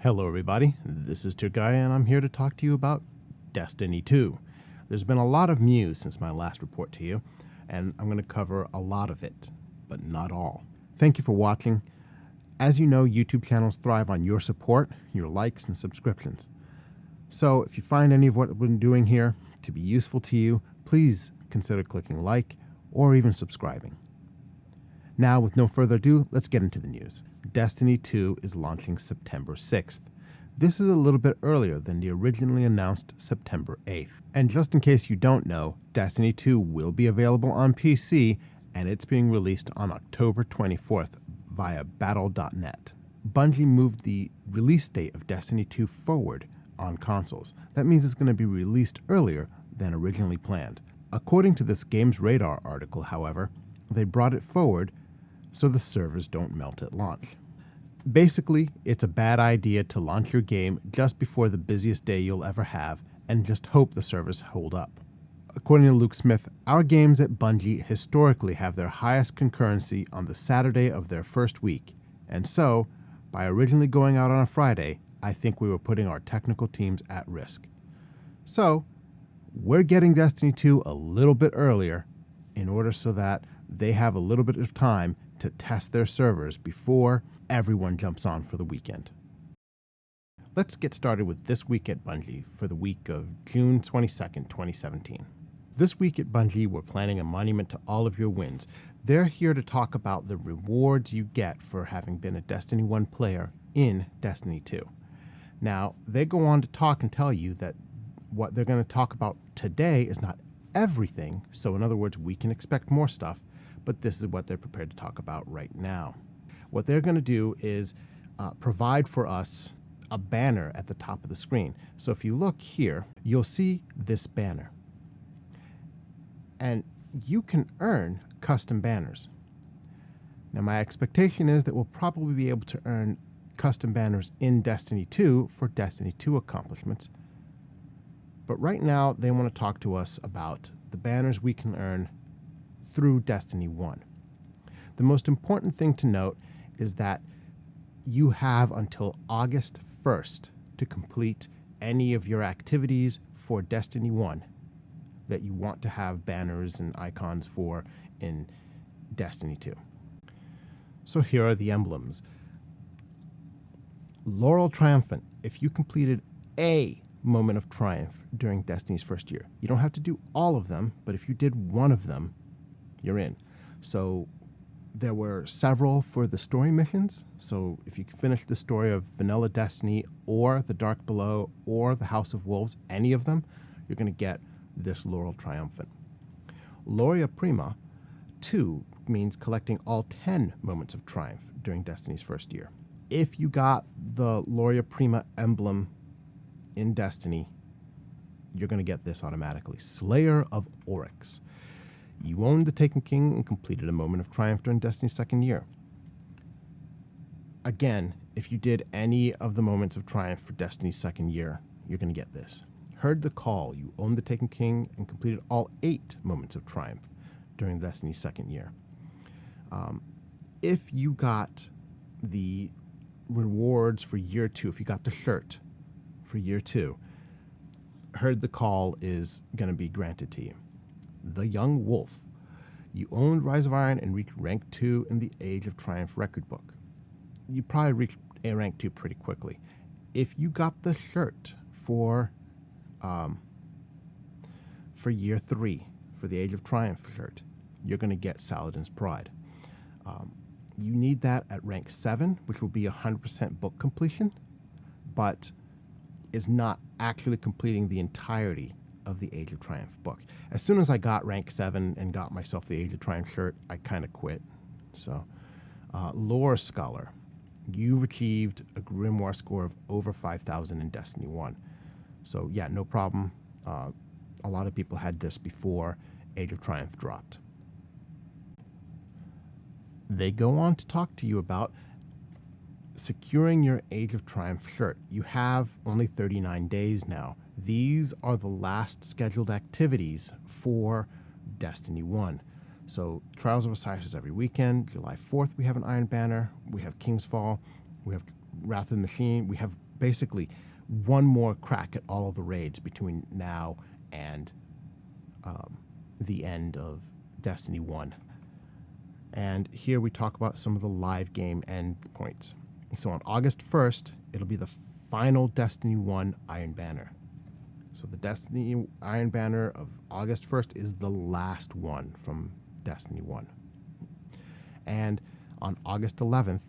Hello everybody, this is Turgai and I'm here to talk to you about Destiny 2. There's been a lot of news since my last report to you, and I'm going to cover a lot of it, but not all. Thank you for watching. As you know, YouTube channels thrive on your support, your likes, and subscriptions. So if you find any of what I've been doing here to be useful to you, please consider clicking like or even subscribing. Now, with no further ado, let's get into the news. Destiny 2 is launching September 6th. This is a little bit earlier than the originally announced September 8th. And just in case you don't know, Destiny 2 will be available on PC, and it's being released on October 24th via battle.net. Bungie moved the release date of Destiny 2 forward on consoles. That means it's going to be released earlier than originally planned. According to this Games Radar article, however, they brought it forward so the servers don't melt at launch. Basically, it's a bad idea to launch your game just before the busiest day you'll ever have and just hope the servers hold up. According to Luke Smith, our games at Bungie historically have their highest concurrency on the Saturday of their first week, and so, by originally going out on a Friday, I think we were putting our technical teams at risk. So, we're getting Destiny 2 a little bit earlier in order so that they have a little bit of time to test their servers before everyone jumps on for the weekend. Let's get started with this week at Bungie for the week of June 22nd, 2017. This week at Bungie, we're planning a monument to all of your wins. They're here to talk about the rewards you get for having been a Destiny 1 player in Destiny 2. Now, they go on to talk and tell you that what they're going to talk about today is not everything, so in other words, we can expect more stuff, but this is what they're prepared to talk about right now. What they're going to do is provide for us a banner at the top of the screen. So if you look here, you'll see this banner. And you can earn custom banners. Now, my expectation is that we'll probably be able to earn custom banners in Destiny 2 for Destiny 2 accomplishments. But right now, they want to talk to us about the banners we can earn through Destiny 1. The most important thing to note is that you have until August 1st to complete any of your activities for Destiny 1 that you want to have banners and icons for in Destiny 2. So here are the emblems. Laurel Triumphant. If you completed a moment of triumph during Destiny's first year, you don't have to do all of them, but if you did one of them, you're in. So there were several for the story missions. So if you finish the story of Vanilla Destiny or The Dark Below or The House of Wolves, any of them, you're going to get this Laurel Triumphant. Gloria Prima 2 means collecting all 10 moments of triumph during Destiny's first year. If you got the Gloria Prima emblem in Destiny, you're going to get this automatically. Slayer of Oryx. You owned the Taken King and completed a moment of triumph during Destiny's second year. Again, if you did any of the moments of triumph for Destiny's second year, you're going to get this. Heard the Call. You owned the Taken King and completed all 8 moments of triumph during Destiny's second year. If you got the rewards for year 2, if you got the shirt for year 2, Heard the Call is going to be granted to you. The Young Wolf. You owned Rise of Iron and reached rank 2 in the Age of Triumph record book. You probably reached a rank 2 pretty quickly. If you got the shirt for year 3, for the Age of Triumph shirt, you're going to get Saladin's Pride. You need that at rank 7, which will be 100% book completion, but is not actually completing the entirety of the Age of Triumph book. As soon as I got rank 7 and got myself the Age of Triumph shirt, I kind of quit. So, Lore Scholar. You've achieved a Grimoire score of over 5,000 in Destiny 1. So yeah, no problem. A lot of people had this before Age of Triumph dropped. They go on to talk to you about securing your Age of Triumph shirt. You have only 39 days now. These are the last scheduled activities for Destiny 1. So Trials of Osiris is every weekend. July 4th, we have an Iron Banner. We have King's Fall. We have Wrath of the Machine. We have basically one more crack at all of the raids between now and the end of Destiny 1. And here we talk about some of the live game endpoints. So on August 1st, it'll be the final Destiny 1 Iron Banner. So the Destiny Iron Banner of August 1st is the last one from Destiny 1. And on August 11th,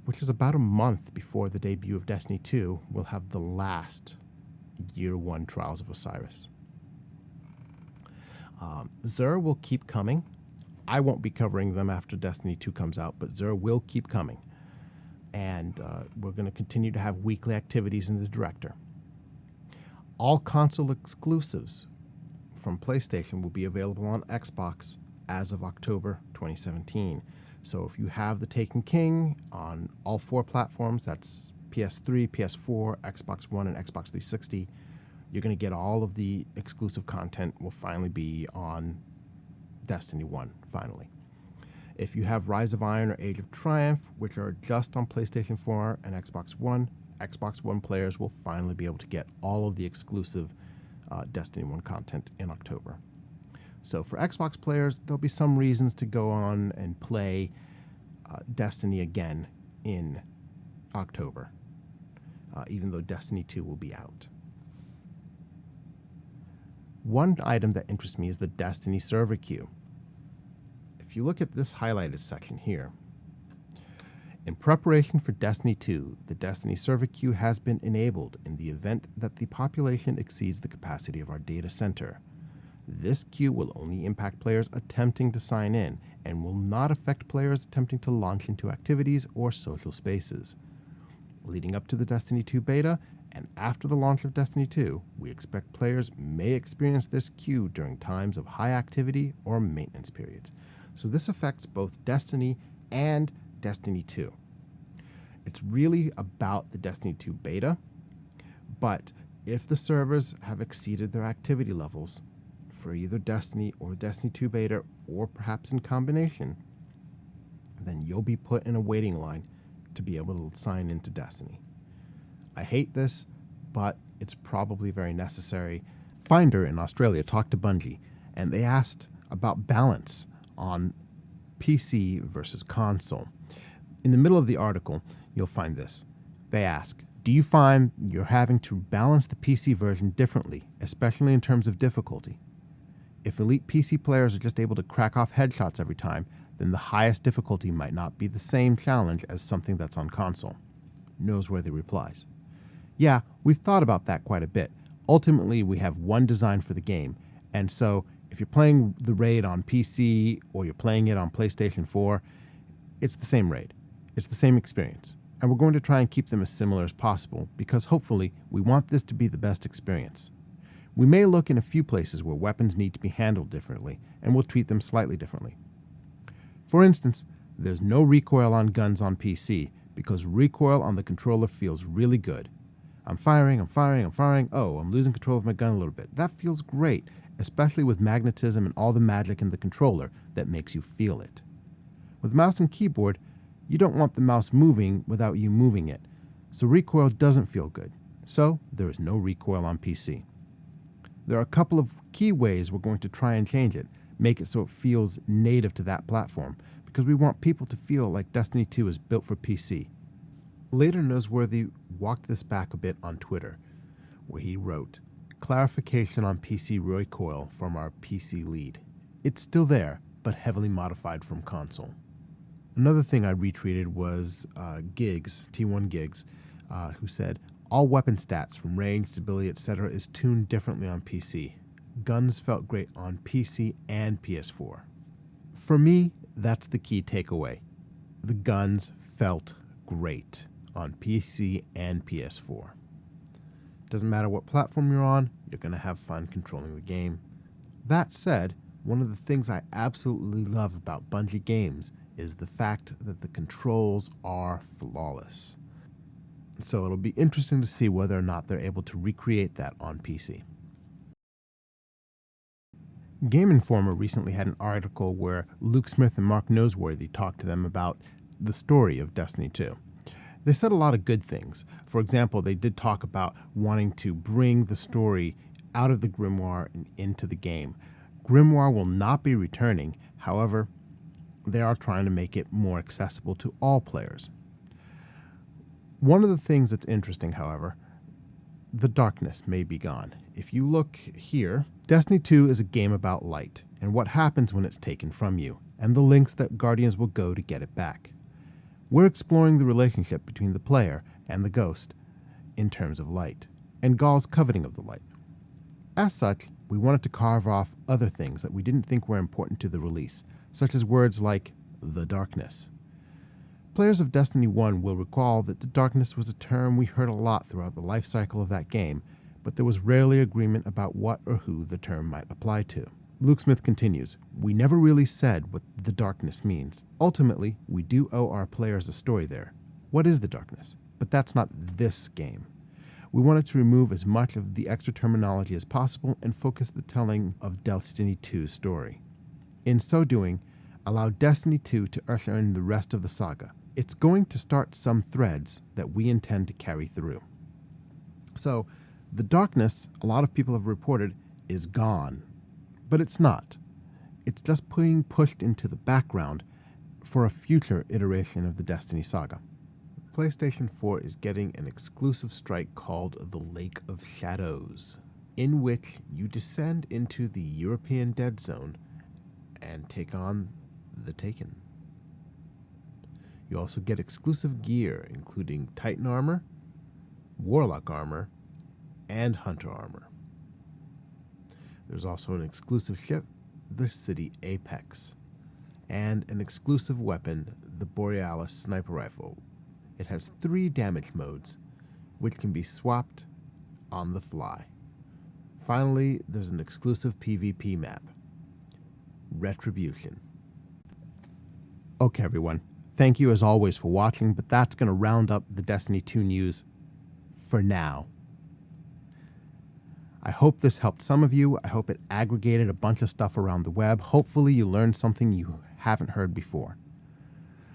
which is about a month before the debut of Destiny 2, we'll have the last Year 1 Trials of Osiris. Xur will keep coming. I won't be covering them after Destiny 2 comes out, but Xur will keep coming. And we're going to continue to have weekly activities in the Director. All console exclusives from PlayStation will be available on Xbox as of October 2017. So if you have The Taken King on all 4 platforms, that's PS3, PS4, Xbox One, and Xbox 360, you're going to get all of the exclusive content will finally be on Destiny 1, finally. If you have Rise of Iron or Age of Triumph, which are just on PlayStation 4 and Xbox One players will finally be able to get all of the exclusive Destiny 1 content in October. So for Xbox players, there'll be some reasons to go on and play Destiny again in October, even though Destiny 2 will be out. One item that interests me is the Destiny server queue. If you look at this highlighted section here, in preparation for Destiny 2, the Destiny server queue has been enabled in the event that the population exceeds the capacity of our data center. This queue will only impact players attempting to sign in and will not affect players attempting to launch into activities or social spaces. Leading up to the Destiny 2 beta and after the launch of Destiny 2, we expect players may experience this queue during times of high activity or maintenance periods. So this affects both Destiny and Destiny 2. It's really about the Destiny 2 beta, but if the servers have exceeded their activity levels for either Destiny or Destiny 2 beta, or perhaps in combination, then you'll be put in a waiting line to be able to sign into Destiny. I hate this, but it's probably very necessary. Finder in Australia talked to Bungie, and they asked about balance on PC versus console. In the middle of the article, you'll find this. They ask, do you find you're having to balance the PC version differently, especially in terms of difficulty? If elite PC players are just able to crack off headshots every time, then the highest difficulty might not be the same challenge as something that's on console. Noseworthy replies, yeah, we've thought about that quite a bit. Ultimately, we have one design for the game, and so if you're playing the raid on PC or you're playing it on PlayStation 4, it's the same raid. It's the same experience. And we're going to try and keep them as similar as possible because hopefully we want this to be the best experience. We may look in a few places where weapons need to be handled differently, and we'll treat them slightly differently. For instance, there's no recoil on guns on PC because recoil on the controller feels really good. I'm firing. Oh, I'm losing control of my gun a little bit. That feels great, especially with magnetism and all the magic in the controller that makes you feel it. With mouse and keyboard, you don't want the mouse moving without you moving it, so recoil doesn't feel good. So there is no recoil on PC. There are a couple of key ways we're going to try and change it, make it so it feels native to that platform, because we want people to feel like Destiny 2 is built for PC. Later, Noseworthy walked this back a bit on Twitter, where he wrote, clarification on PC recoil from our PC lead. It's still there, but heavily modified from console. Another thing I retweeted was Gigs, T1 Gigs, who said, all weapon stats from range, stability, etc. is tuned differently on PC. Guns felt great on PC and PS4. For me, that's the key takeaway. The guns felt great on PC and PS4. Doesn't matter what platform you're on, you're going to have fun controlling the game. That said, one of the things I absolutely love about Bungie games is the fact that the controls are flawless. So it'll be interesting to see whether or not they're able to recreate that on PC. GameInformer recently had an article where Luke Smith and Mark Noseworthy talked to them about the story of Destiny 2. They said a lot of good things. For example, they did talk about wanting to bring the story out of the Grimoire and into the game. Grimoire will not be returning. However, they are trying to make it more accessible to all players. One of the things that's interesting, however, the darkness may be gone. If you look here, Destiny 2 is a game about light and what happens when it's taken from you, and the lengths that Guardians will go to get it back. We're exploring the relationship between the player and the ghost in terms of light, and Ghaul's coveting of the light. As such, we wanted to carve off other things that we didn't think were important to the release, such as words like the darkness. Players of Destiny 1 will recall that the darkness was a term we heard a lot throughout the life cycle of that game, but there was rarely agreement about what or who the term might apply to. Luke Smith continues, "We never really said what the darkness means. Ultimately, we do owe our players a story there. What is the darkness? But that's not this game. We wanted to remove as much of the extra terminology as possible and focus the telling of Destiny 2's story. In so doing, allow Destiny 2 to usher in the rest of the saga. It's going to start some threads that we intend to carry through." So, the darkness, a lot of people have reported, is gone. But it's not. It's just being pushed into the background for a future iteration of the Destiny saga. PlayStation 4 is getting an exclusive strike called the Lake of Shadows, in which you descend into the European Dead Zone and take on the Taken. You also get exclusive gear, including Titan armor, Warlock armor, and Hunter armor. There's also an exclusive ship, the City Apex, and an exclusive weapon, the Borealis sniper rifle. It has 3 damage modes, which can be swapped on the fly. Finally, there's an exclusive PvP map, Retribution. Okay, everyone. Thank you as always for watching, but that's going to round up the Destiny 2 news for now. I hope this helped some of you. I hope it aggregated a bunch of stuff around the web. Hopefully you learned something you haven't heard before.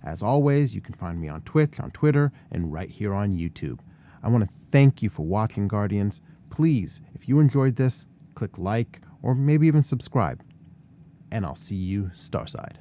As always, you can find me on Twitch, on Twitter, and right here on YouTube. I want to thank you for watching, Guardians. Please, if you enjoyed this, click like or maybe even subscribe. And I'll see you Starside.